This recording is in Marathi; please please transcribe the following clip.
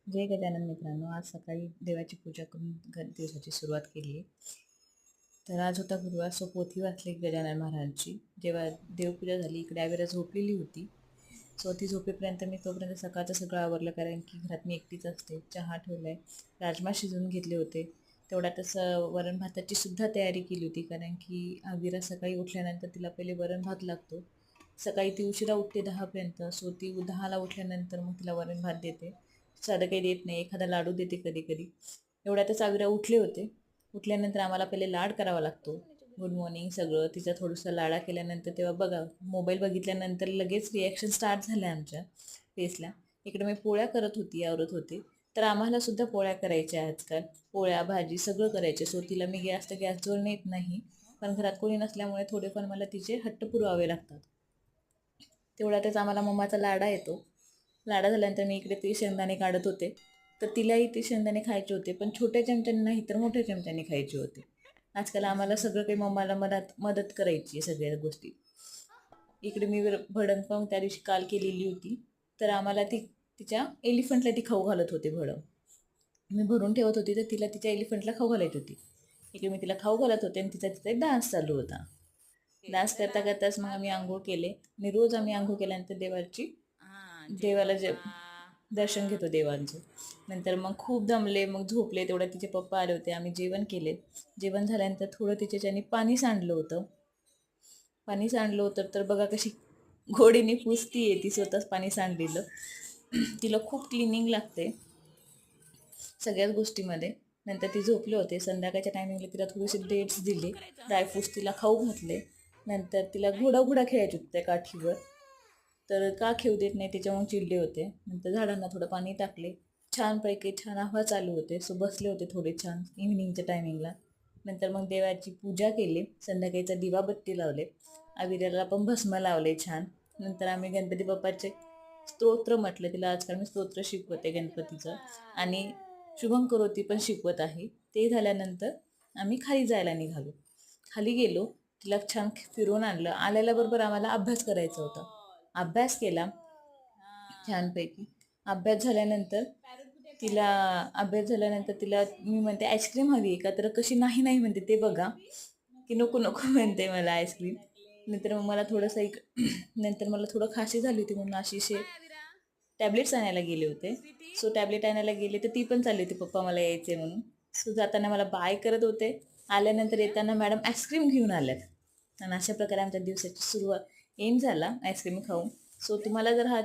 जय गजानन मित्रांनो, आज सकाळी देवाची पूजा करून दिवसाची सुरुवात केली आहे. तर आज होता गुरुवार, सो पोथी वाचली गजानन महाराजांची. जेव्हा देवपूजा झाली, इकडे आवेरा झोपलेली होती. सो ती झोपेपर्यंत मी तोपर्यंत सकाळचं सगळं आवरलं, कारण की घरात मी एकटीच असते. चहा ठेवलाय, राजमा शिजवून घेतले होते. तेवढ्यातच वरण भाताची सुद्धा तयारी केली होती, कारण की आविरा सकाळी उठल्यानंतर तिला पहिले वरण भात लागतो. सकाळी ती उशिरा उठते 10पर्यंत, सो ती 10ला उठल्यानंतर मग तिला वरण भात देते. साधं काही देत नाही, एखादा लाडू देते कधी कधी. एवढ्यातच आविरा उठले होते. उठल्यानंतर आम्हाला पहिले लाड करावा लागतो. गुड मॉर्निंग सगळं तिचा थोडंसं लाडा केल्यानंतर तेव्हा बघा, मोबाईल बघितल्यानंतर लगेच रिॲक्शन स्टार्ट झाल्या आमच्या फेसला. इकडे मी पोळ्या करत होती, आवरत होते. तर आम्हाला सुद्धा पोळ्या करायच्या आजकाल. पोळ्या भाजी सगळं करायचे. सो तिला मी गॅसजवळ नेत नाही, पण घरात कोणी नसल्यामुळे थोडेफार मला तिचे हट्ट पुरवावे लागतात. तेवढ्यातच आम्हाला मम्माचा लाडा येतो. लाडा झाल्यानंतर मी इकडे ते शेंगदाणे काढत होते. तर तिलाही ते शेंगदाणे खायचे होते, पण छोट्या चमच्याने नाही तर मोठ्या चमच्याने खायचे होते. आजकाल आम्हाला सगळं काही मम्माला मदत मदत करायची आहे सगळ्या गोष्टी. इकडे मी भडंग पण त्या दिवशी काल केलेली होती. तर आम्हाला ती तिच्या एलिफंटला ती खाऊ घालत होते भडंग. मी भरून ठेवत होती, तर तिला तिच्या एलिफंटला खाऊ घालायची होती. इकडे मी तिला खाऊ घालत होते आणि तिचा तिचा एक डान्स चालू होता. डान्स करता करताच मग आम्ही आंघोळ केले. आणि रोज आम्ही आंघोळ केल्यानंतर देवाला दर्शन घेतो देवांचं. नंतर मग खूप दमले, मग झोपले. तेवढ्यात तिचे पप्पा आले होते, आम्ही जेवण केले. जेवण झाल्यानंतर थोडं तिच्याच्यानी पाणी सांडलं होतं. पाणी सांडलं होतं तर बघा कशी घोडीने पुसती आहे ती, स्वतःच पाणी सांडलेलं. तिला खूप क्लिनिंग लागते सगळ्याच गोष्टीमध्ये. नंतर ती झोपले होते. संध्याकाळच्या टायमिंगला तिला थोडेसे डेट्स दिले, ड्रायफ्रूट्स तिला खाऊ घातले. नंतर तिला घोडा घोडा खेळायचे होते त्या काठीवर. तर का खेळू देत नाही त्याच्यामुळे चिडले होते. नंतर झाडांना थोडं पाणी टाकले. छानपैकी छान हवा चालू होते, सो बसले होते थोडे छान इव्हिनिंगच्या टायमिंगला. नंतर मग देवाची पूजा केली. संध्याकाळीचा दिवाबत्ती लावले. आविराला पण भस्म लावले छान. नंतर आम्ही गणपती बाप्पाचे स्तोत्र म्हटलं. तिला आजकाल मी स्तोत्र शिकवते गणपतीचं, आणि शुभंकरोती पण शिकवत आहे. ते झाल्यानंतर आम्ही खाली जायला निघालो. खाली गेलो, तिला छान फिरवून आणलं. आल्याबरोबर आम्हाला अभ्यास करायचा होता. अभ्यास केला छानपैकी. अभ्यास झाल्यानंतर तिला अभ्यास झाल्यानंतर तिला मी म्हणते आईस्क्रीम हवी आहे का, तर कशी नाही नाही म्हणते ते बघा, की नको नको म्हणते मला आईस्क्रीम. नंतर मग मला थोडंसं नंतर मला थोडं खाशी झाली होती, म्हणून आशिषे टॅबलेट्स आणायला गेले होते. सो टॅबलेट आणायला गेले तर ती पण चालली होती, पप्पा मला यायचे म्हणून. सो जाताना मला बाय करत होते. आल्यानंतर येताना मॅडम आईस्क्रीम घेऊन आल्यात. आणि अशा प्रकारे आमच्या दिवसाची सुरुवात एंड झाला आईस्क्रीम खाऊन. सो तुम्हाला जर हा